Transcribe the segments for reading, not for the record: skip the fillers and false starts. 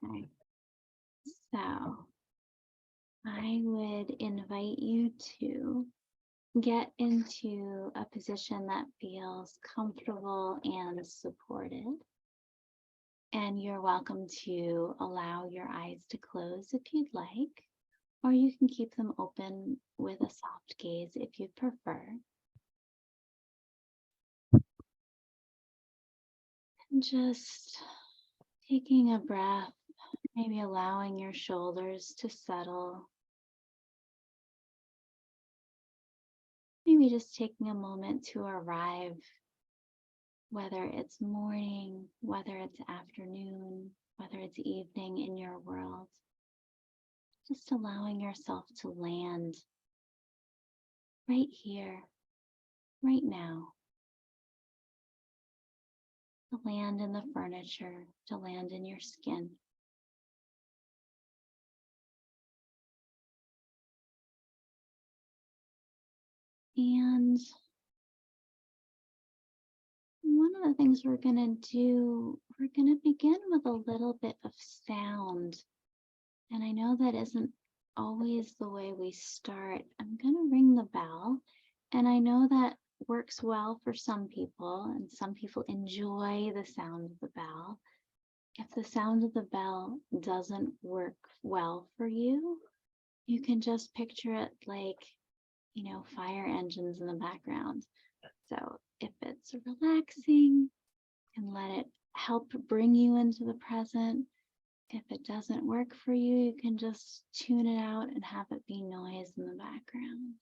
Okay. So I would invite you to get into a position that feels comfortable and supported. And you're welcome to allow your eyes to close if you'd like, or you can keep them open with a soft gaze if you prefer. And just taking a breath, maybe allowing your shoulders to settle. Maybe just taking a moment to arrive, whether it's morning, whether it's afternoon, whether it's evening in your world. Just allowing yourself to land right here, right now. To land in the furniture, to land in your skin. And one of the things we're going to do, we're going to begin with a little bit of sound. And I know that isn't always the way we start. I'm going to ring the bell. And I know that works well for some people, and some people enjoy the sound of the bell. If the sound of the bell doesn't work well for you, you can just picture it like, fire engines in the background. So if it's relaxing, and let it help bring you into the present. If it doesn't work for you, you can just tune it out and have it be noise in the background.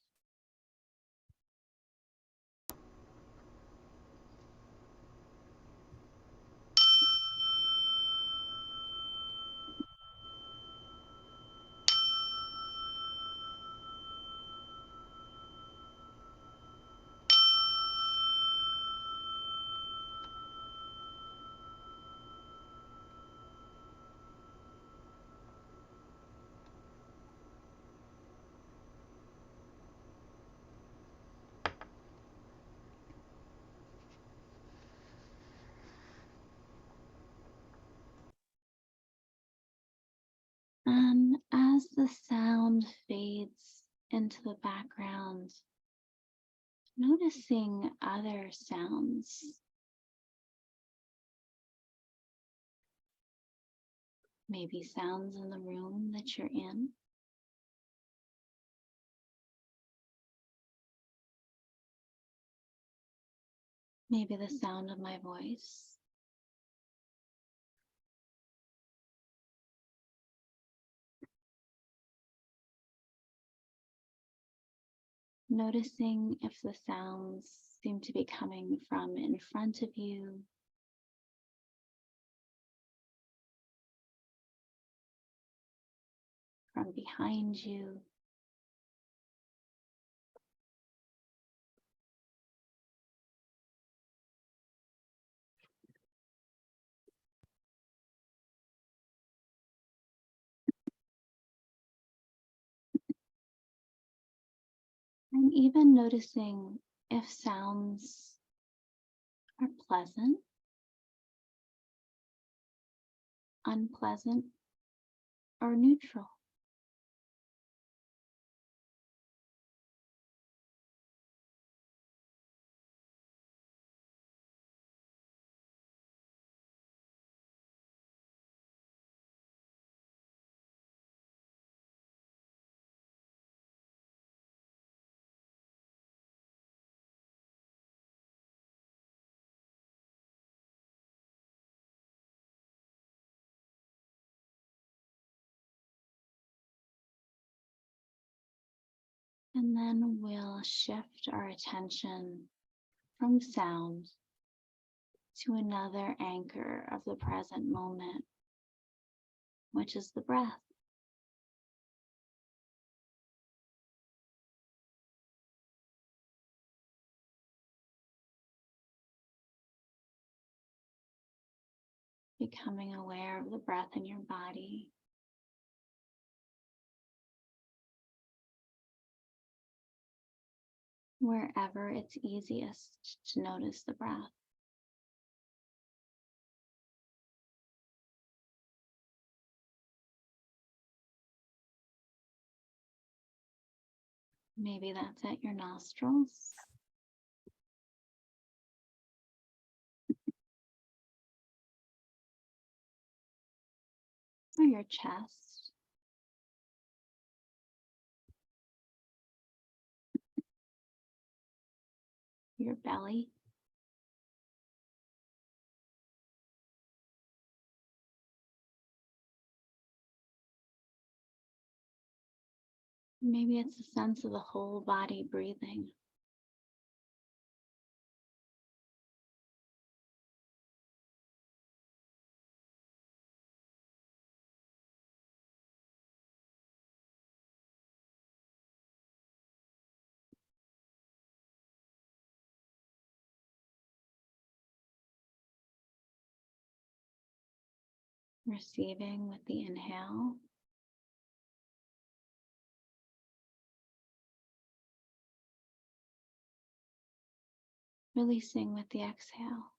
And as the sound fades into the background, noticing other sounds. Maybe sounds in the room that you're in. Maybe the sound of my voice. Noticing if the sounds seem to be coming from in front of you, from behind you. And even noticing if sounds are pleasant, unpleasant, or neutral. And then we'll shift our attention from sound to another anchor of the present moment, which is the breath. Becoming aware of the breath in your body. Wherever it's easiest to notice the breath. Maybe that's at your nostrils or your chest, your belly. Maybe it's a sense of the whole body breathing. Receiving with the inhale, releasing with the exhale.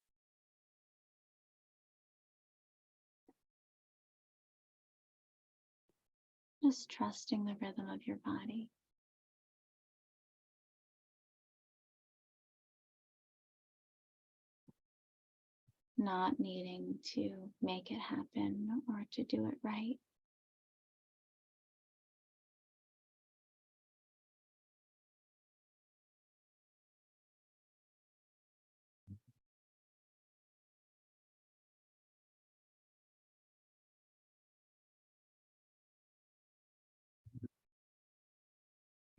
Just trusting the rhythm of your body. Not needing to make it happen or to do it right.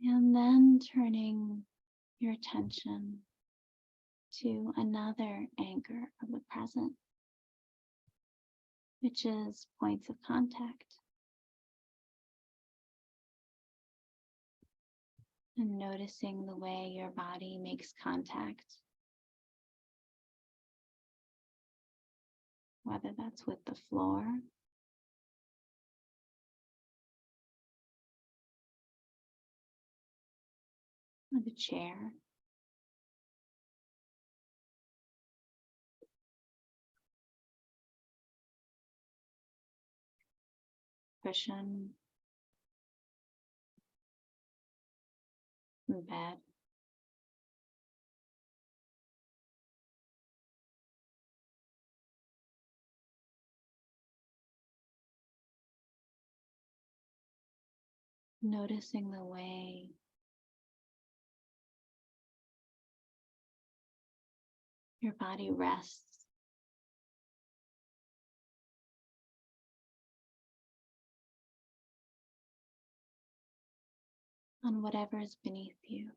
And then turning your attention to another anchor of the present, which is points of contact. And noticing the way your body makes contact, whether that's with the floor or the chair. Cushion, bed. Noticing the way your body rests on whatever is beneath you.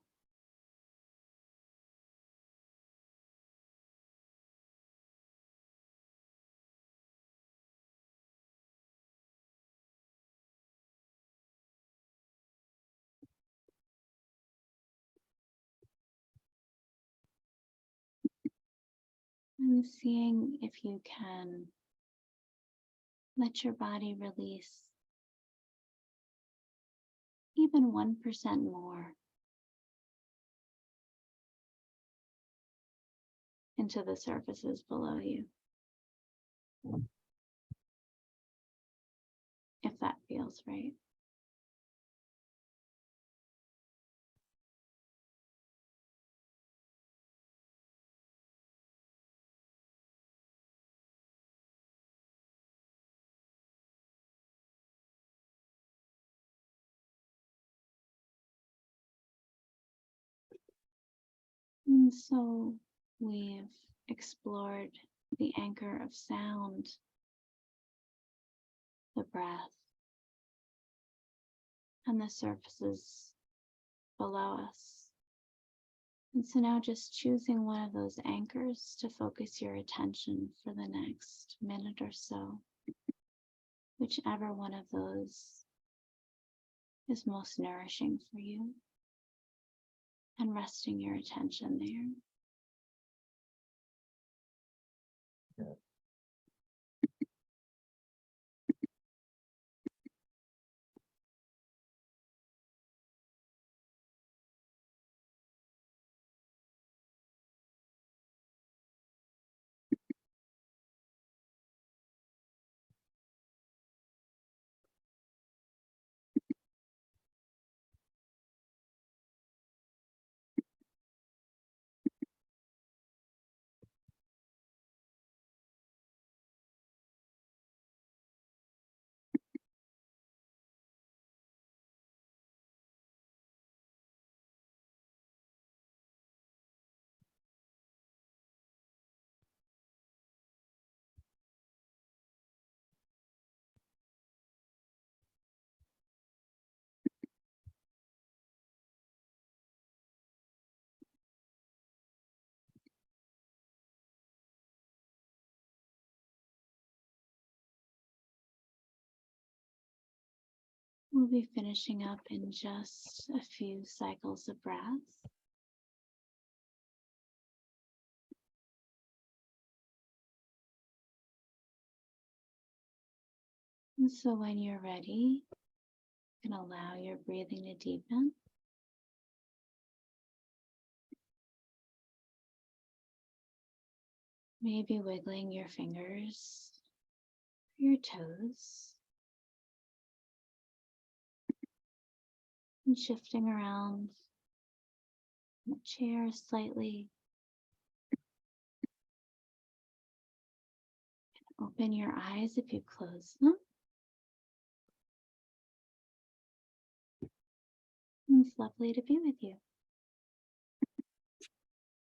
And seeing if you can let your body release even 1% more into the surfaces below you, if that feels right. And so we've explored the anchor of sound, the breath, and the surfaces below us. And so now just choosing one of those anchors to focus your attention for the next minute or so, whichever one of those is most nourishing for you, and resting your attention there. We'll be finishing up in just a few cycles of breath. And so when you're ready, you can allow your breathing to deepen. Maybe wiggling your fingers, your toes, and shifting around in the chair slightly. Open your eyes if you close them. It's lovely to be with you.